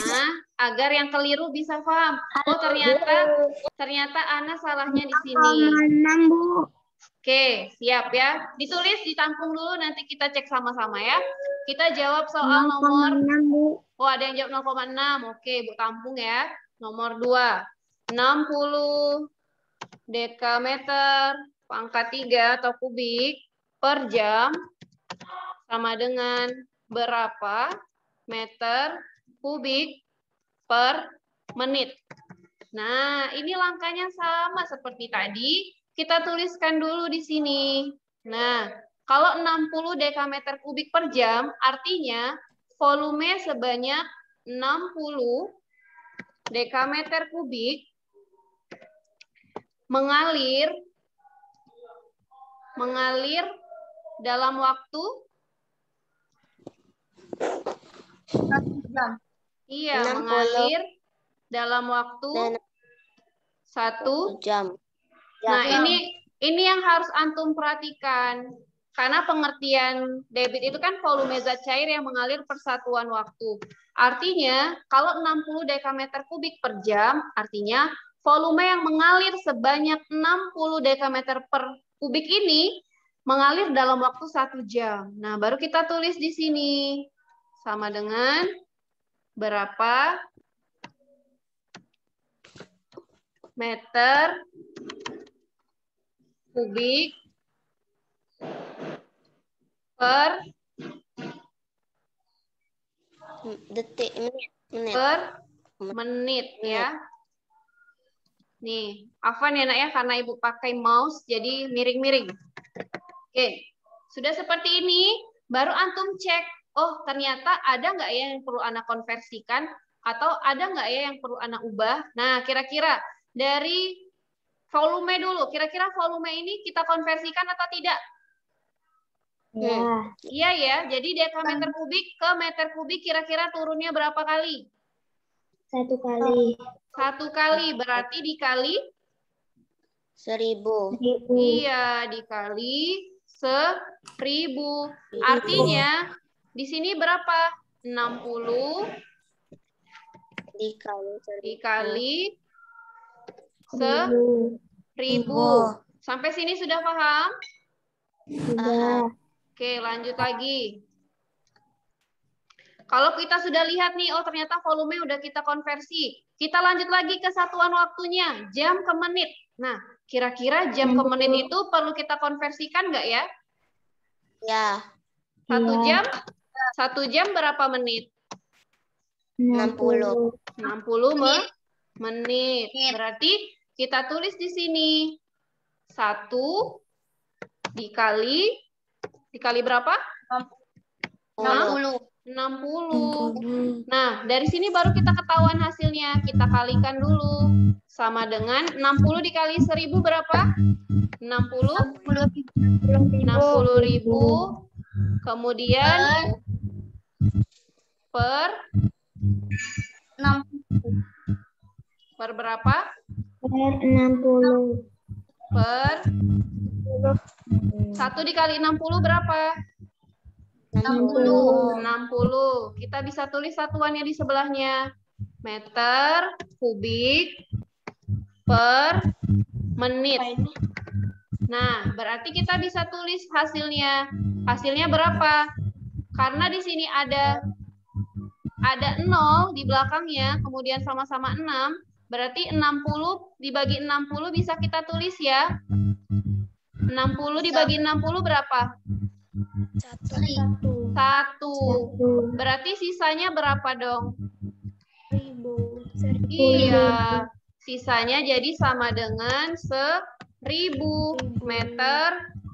agar yang keliru bisa paham. Oh, ternyata Ana salahnya di sini. Oke, siap ya. Ditulis, ditampung dulu, nanti kita cek sama-sama ya. Kita jawab soal nomor... Oh, ada yang jawab 0,6. Oke, Bu tampung ya. Nomor 2. 60 dekameter pangkat 3 atau kubik per jam sama dengan berapa meter kubik per menit. Nah, ini langkahnya sama seperti tadi. Kita tuliskan dulu di sini. Nah, kalau 60 dekameter kubik per jam, artinya volume sebanyak 60 dekameter kubik mengalir dalam waktu 1 jam. Iya, 60. mengalir dalam waktu 1 jam. Nah, ini yang harus antum perhatikan. Karena pengertian debit itu kan volume zat cair yang mengalir per satuan waktu. Artinya, kalau 60 dekameter kubik per jam, artinya volume yang mengalir sebanyak 60 dekameter per kubik ini mengalir dalam waktu 1 jam. Nah, baru kita tulis di sini. Sama dengan berapa meter kubik per Detik, menit. per menit ya. Nih, afwan ya nak ya, karena ibu pakai mouse jadi miring-miring. Oke, sudah seperti ini, baru antum cek. Oh, ternyata ada nggak ya yang perlu anak konversikan? Atau ada nggak ya yang perlu anak ubah? Nah, kira-kira dari volume dulu. Kira-kira volume ini kita konversikan atau tidak? Iya ya, jadi dekameter kubik ke meter kubik kira-kira turunnya berapa kali? 1 kali. 1 kali, berarti dikali? 1000. Iya, dikali 1000. Artinya, di sini berapa? 60 dikali 1000. Sampai sini sudah paham? Oke, lanjut lagi. Kalau kita sudah lihat nih, oh ternyata volume udah kita konversi. Kita lanjut lagi ke satuan waktunya, jam ke menit. Nah, kira-kira jam ke menit itu perlu kita konversikan nggak ya? Ya. 1 jam berapa menit? 60. 60 menit. Berarti kita tulis di sini 1 dikali berapa? 60. 60. Nah, dari sini baru kita ketahuan hasilnya. Kita kalikan dulu. Sama dengan 60 dikali 1000 berapa? 60.000. Kemudian per 60. berapa? Per 60. Per 1 dikali 60 berapa? 60. Kita bisa tulis satuannya di sebelahnya. Meter kubik per menit. Nah, berarti kita bisa tulis hasilnya. Hasilnya berapa? Karena di sini ada 0 di belakangnya, kemudian sama-sama 6, berarti 60 dibagi 60 bisa kita tulis ya. 60 dibagi 60 berapa? 1. Berarti sisanya berapa dong? 1000. Iya, sisanya jadi sama dengan 1000 meter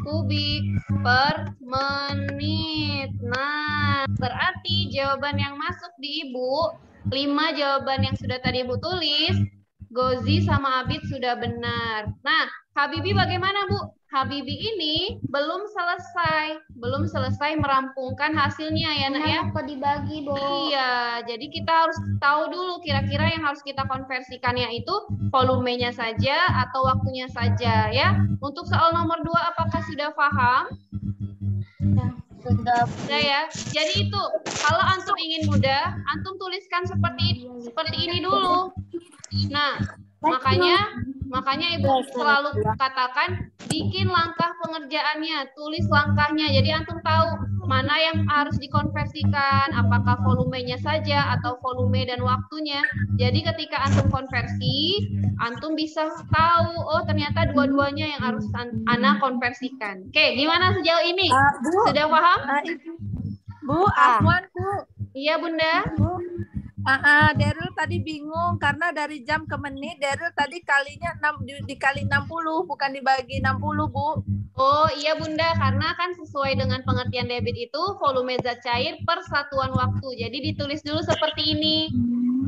kubik per menit. Nah, berarti jawaban yang masuk di Ibu, 5 jawaban yang sudah tadi Ibu tulis, Gozi sama Abid sudah benar. Nah, Habibi bagaimana Bu? Habibi ini belum selesai merampungkan hasilnya ya nak ya. Kok dibagi, Bu? Iya, jadi kita harus tahu dulu kira-kira yang harus kita konversikannya itu volumenya saja atau waktunya saja ya. Untuk soal nomor 2 apakah sudah paham? Sudah. Ya. Jadi itu, kalau antum ingin mudah, antum tuliskan seperti ini dulu. Nah, makanya Makanya Ibu selalu katakan bikin langkah pengerjaannya, tulis langkahnya. Jadi antum tahu mana yang harus dikonversikan, apakah volumenya saja atau volume dan waktunya. Jadi ketika antum konversi, antum bisa tahu oh ternyata dua-duanya yang harus Ana konversikan. Oke, gimana sejauh ini? Bu, Sudah paham? Bu, Afwan, Bu. Iya, Bunda. Daryl tadi bingung karena dari jam ke menit Daryl tadi kalinya dikali 60 bukan dibagi 60, Bu. Oh iya Bunda, karena kan sesuai dengan pengertian debit itu volume zat cair per satuan waktu. Jadi ditulis dulu seperti ini.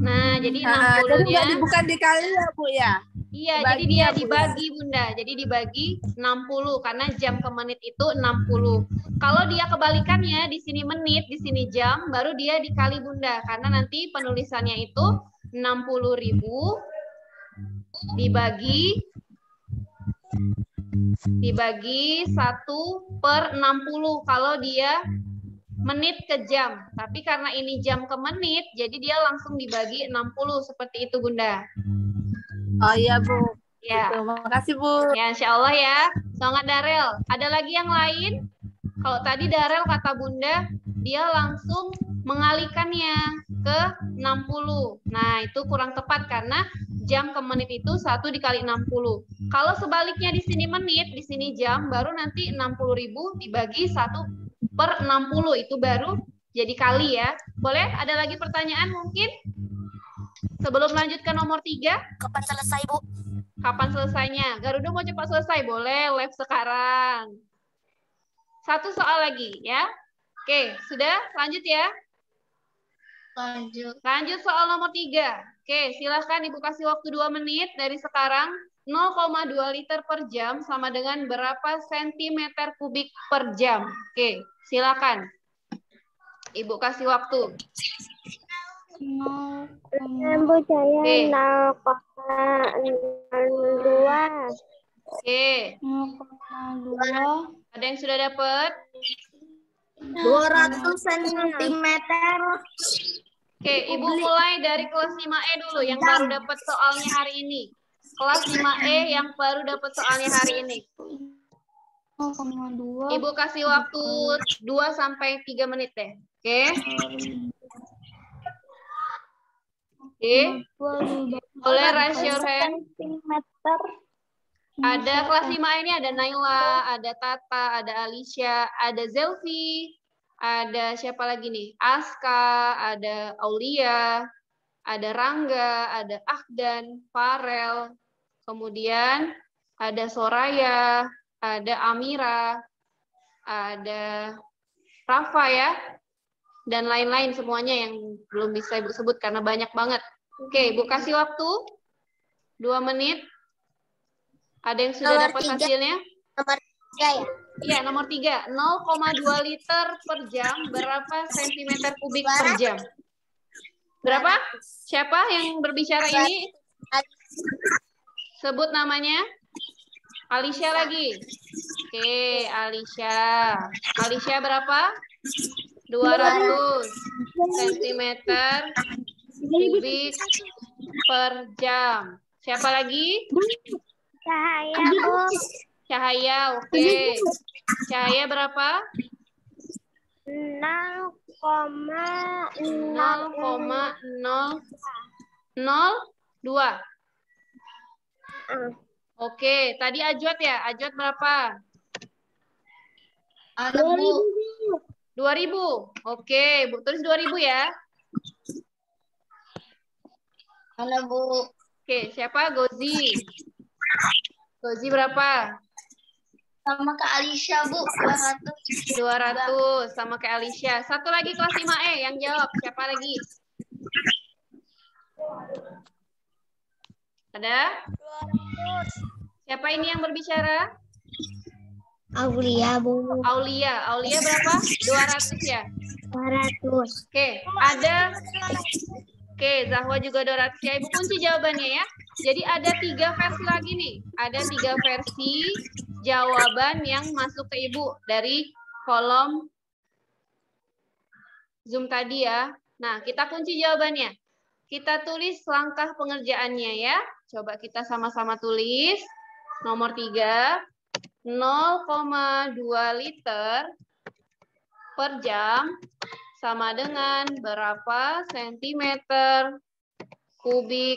Nah, jadi 60-nya Jadi bukan dikali ya, Bu ya? Iya, Dibagi jadi dia ya, Bu, dibagi Bunda. Jadi dibagi 60 karena jam ke menit itu 60. Kalau dia kebalikannya di sini menit, di sini jam, baru dia dikali Bunda karena nanti penulisannya itu 60.000 dibagi 1/60 kalau dia menit ke jam. Tapi karena ini jam ke menit, jadi dia langsung dibagi 60 seperti itu Bunda. Oh iya Bu. Ya. Terima kasih Bu. Ya Insya Allah ya. Semangat Darel. Ada lagi yang lain? Kalau tadi Darel kata Bunda, dia langsung mengalihkannya ke 60. Nah itu kurang tepat karena jam ke menit itu 1 dikali 60. Kalau sebaliknya di sini menit, di sini jam, baru nanti 60.000 dibagi 1/60 itu baru jadi kali ya. Boleh? Ada lagi pertanyaan mungkin? Sebelum lanjut ke nomor 3. Kapan selesai, Bu? Kapan selesainya? Garuda mau cepat selesai? Boleh, live sekarang. Satu soal lagi ya. Oke, sudah? Lanjut ya. Lanjut soal nomor 3. Oke, silahkan Ibu kasih waktu 2 menit dari sekarang. 0,2 liter per jam sama dengan berapa sentimeter kubik per jam? Oke, silakan. Ibu kasih waktu. Bu, saya 0,02. Oke. 0,2. Ada yang sudah dapat? 200 cm. Oke, Ibu mulai dari kelas 5E dulu yang baru dapat soalnya hari ini. Kelas 5E yang baru dapat soalnya hari ini. 0,2. Ibu kasih waktu 2-3 menit deh. Oke. Oke. Boleh raise your hand. Ada kelas 5 ini ada Naila, ada Tata, ada Alicia, ada Zelfi, ada siapa lagi nih? Aska, ada Aulia, ada Rangga, ada Ahdan, Farel, kemudian ada Soraya, ada Amira, ada Rafa ya, dan lain-lain semuanya yang belum bisa Ibu sebut karena banyak banget. Oke, Ibu kasih waktu 2 menit. Ada yang sudah dapat hasilnya? Nomor 3 ya? Iya, nomor 3. 0,2 liter per jam, berapa sentimeter kubik per jam? Berapa? Siapa yang berbicara ini? Sebut namanya. Alicia lagi. Oke, Alicia. Alicia berapa? 200 sentimeter kubik per jam. Siapa lagi? Cahaya, Bu. Cahaya, oke. Cahaya berapa? 0,002. Oke, tadi Ajwat ya? Ajwat berapa? 2.000. Oke, Bu tulis 2.000 ya. Halo, Bu. Oke, siapa? Gozi. Gozi berapa? Sama ke Alicia, Bu. 200 sama kayak Alicia. Satu lagi kelas 5E yang jawab. Siapa lagi? Ada? Siapa ini yang berbicara? Aulia, Bu. Aulia. Aulia berapa? 200 ya? 200. Oke, ada. Oke, Zahwa juga 200 ya. Ibu kunci jawabannya ya. Jadi ada 3 versi lagi nih. Ada 3 versi jawaban yang masuk ke Ibu dari kolom Zoom tadi ya. Nah, kita kunci jawabannya. Kita tulis langkah pengerjaannya ya. Coba kita sama-sama tulis. Nomor 3, 0,2 liter per jam sama dengan berapa sentimeter kubik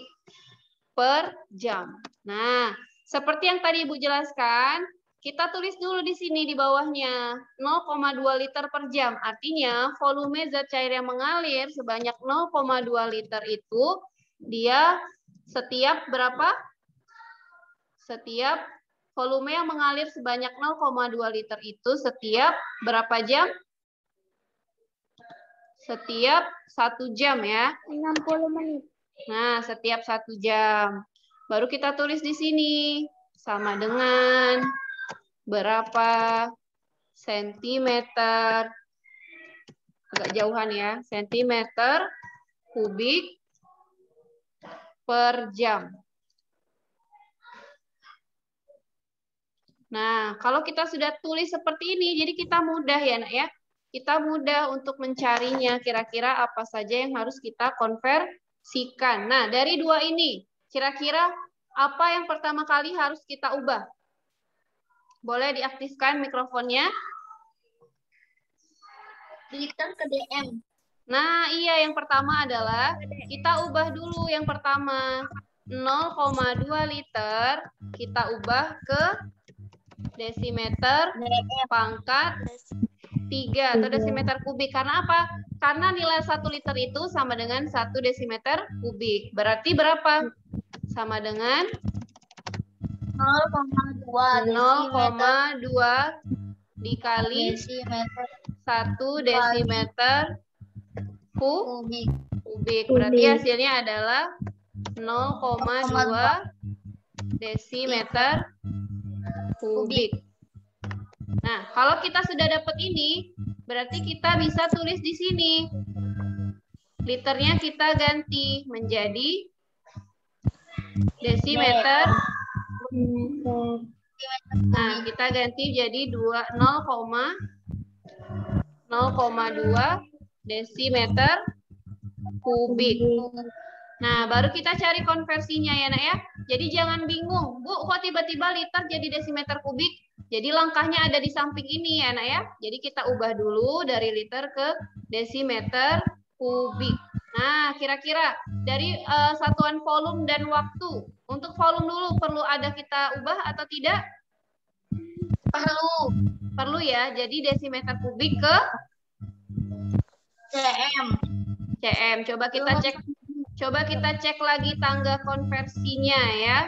per jam. Nah, seperti yang tadi Ibu jelaskan, kita tulis dulu di sini di bawahnya 0,2 liter per jam. Artinya volume zat cair yang mengalir sebanyak 0,2 liter itu dia setiap berapa? Setiap volume yang mengalir sebanyak 0,2 liter itu setiap berapa jam? Setiap 1 jam ya. 60 menit. Nah, setiap 1 jam. Baru kita tulis di sini. Sama dengan berapa sentimeter. Agak jauhan ya. Sentimeter kubik per jam. Nah, kalau kita sudah tulis seperti ini, jadi kita mudah ya, Nak ya. Kita mudah untuk mencarinya. Kira-kira apa saja yang harus kita konversikan. Nah, dari dua ini, kira-kira apa yang pertama kali harus kita ubah? Boleh diaktifkan mikrofonnya. Liter ke DM. Nah, iya, yang pertama adalah kita ubah dulu yang pertama. 0,2 liter kita ubah ke desimeter pangkat 3 atau desimeter kubik. Karena apa? Karena nilai 1 liter itu sama dengan 1 desimeter kubik. Berarti berapa? Sama dengan 0,2 dikali 1 desimeter kubik. Berarti hasilnya adalah 0,2 desimeter kubik. Nah, kalau kita sudah dapat ini, berarti kita bisa tulis di sini. Liternya kita ganti menjadi desimeter. Nah, kita ganti jadi 0,2 desimeter kubik. Nah, baru kita cari konversinya ya, Nak ya. Jadi jangan bingung, Bu, kok tiba-tiba liter jadi desimeter kubik? Jadi langkahnya ada di samping ini ya, Nak ya. Jadi kita ubah dulu dari liter ke desimeter kubik. Nah, kira-kira dari satuan volume dan waktu. Untuk volume dulu perlu ada kita ubah atau tidak? Perlu ya. Jadi desimeter kubik ke cm. Coba kita cek lagi tangga konversinya ya.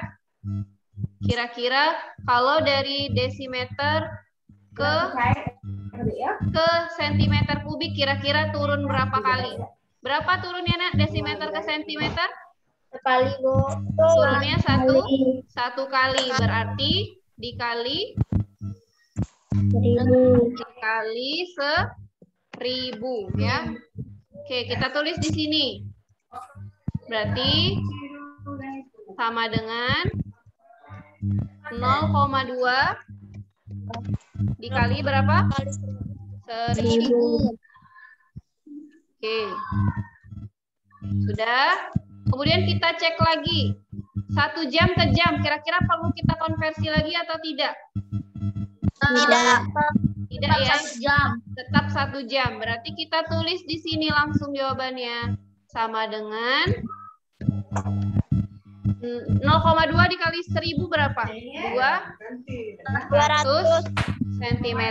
Kira-kira kalau dari desimeter ke sentimeter kubik kira-kira turun berapa kali? Berapa turunnya, Nak? Desimeter ke sentimeter? Sekali, Bu. Turunnya satu kali. Berarti dikali 1000 ya. Oke, kita tulis di sini. Berarti sama dengan 0,2 dikali berapa? 1000. Oke. Sudah. Kemudian kita cek lagi. 1 jam ke jam. Kira-kira perlu kita konversi lagi atau tidak? Tidak ya. Tetap 1 jam. Berarti kita tulis di sini langsung jawabannya. Sama dengan 0,2 dikali 1000 berapa? 200 cm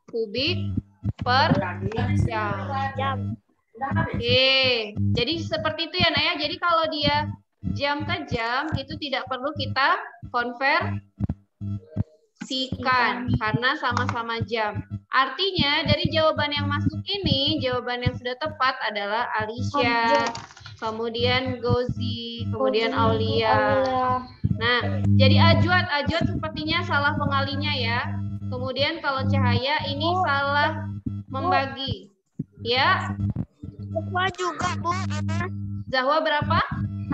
kubik per jam. Oke, jadi seperti itu ya, Nak ya. Jadi kalau dia jam ke jam itu tidak perlu kita konversikan karena sama-sama jam. Artinya dari jawaban yang masuk ini, jawaban yang sudah tepat adalah Alicia, kemudian Gozi, kemudian Aulia. Nah, jadi Ajwat sepertinya salah pengalinya ya. Kemudian kalau Cahaya ini salah membagi. Ya. Zahwa juga, Bu. Zahwa berapa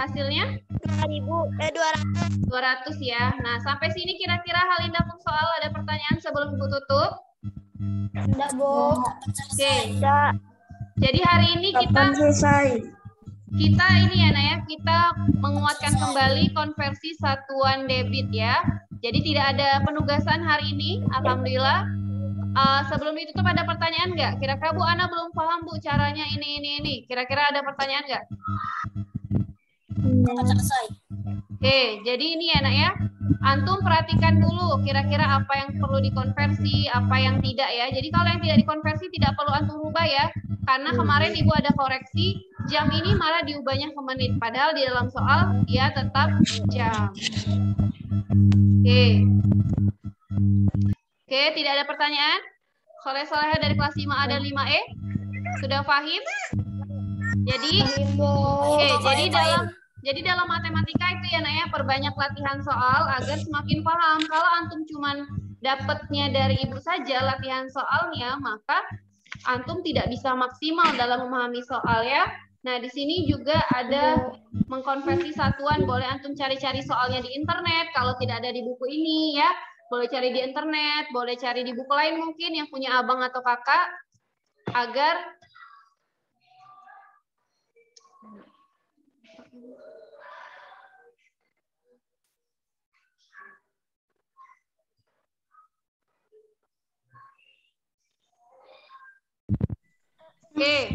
hasilnya? 200 ya. Nah, sampai sini kira-kira Halinda pun soal ada pertanyaan sebelum Ibu tutup? Enggak, Bu. Oke. Jadi hari ini kita kita ini ya Nak ya, kita menguatkan kembali konversi satuan debit ya. Jadi tidak ada penugasan hari ini, alhamdulillah. Sebelum ditutup ada pertanyaan nggak? Kira-kira Bu Ana belum paham Bu caranya ini. Kira-kira ada pertanyaan nggak? Selesai. Oke, jadi ini ya Nak ya. Antum perhatikan dulu kira-kira apa yang perlu dikonversi, apa yang tidak ya. Jadi kalau yang tidak dikonversi tidak perlu antum rubah ya. Karena kemarin Ibu ada koreksi, jam ini malah diubahnya ke menit. Padahal di dalam soal dia tetap jam. Oke. Oke, tidak ada pertanyaan? Soleh-soleha dari kelas 5A dan 5E? Sudah paham? Jadi, oke, jadi dalam matematika itu ya Nak ya, perbanyak latihan soal agar semakin paham. Kalau antum cuman dapatnya dari Ibu saja latihan soalnya, maka antum tidak bisa maksimal dalam memahami soal ya. Nah, di sini juga ada mengkonversi satuan, boleh antum cari-cari soalnya di internet kalau tidak ada di buku ini ya. Boleh cari di internet, boleh cari di buku lain mungkin yang punya abang atau kakak agar Oke.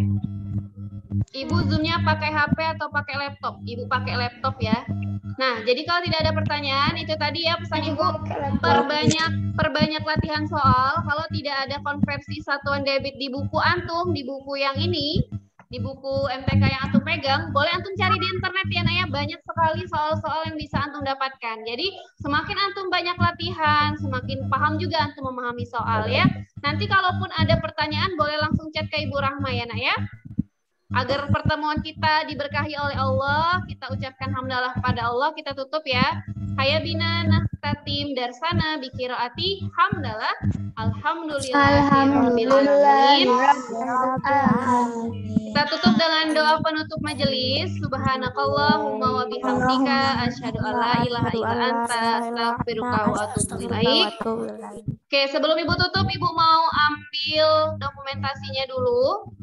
Ibu Zoom-nya pakai HP atau pakai laptop? Ibu pakai laptop ya. Nah, jadi kalau tidak ada pertanyaan, itu tadi ya pesan Ibu, perbanyak latihan soal. Kalau tidak ada konversi satuan debit di buku antum, di buku yang ini, di buku MTK yang antum pegang, boleh antum cari di internet ya Nak ya. Banyak sekali soal-soal yang bisa antum dapatkan. Jadi, semakin antum banyak latihan, semakin paham juga antum memahami soal ya. Nanti kalaupun ada pertanyaan, boleh langsung chat ke Ibu Rahma ya Nak ya. Agar pertemuan kita diberkahi oleh Allah, kita ucapkan hamdalah kepada Allah, kita tutup ya. Hayya bina nahtatim darsana bi qiraati hamdalah alhamdulillahirabbil alamin. Kita tutup dengan doa penutup majelis. Subhanakallahumma wa bihamdika asyhadu an la ilaha illa anta astaghfiruka wa atubu ilaik. Oke, sebelum Ibu tutup, Ibu mau ambil dokumentasinya dulu.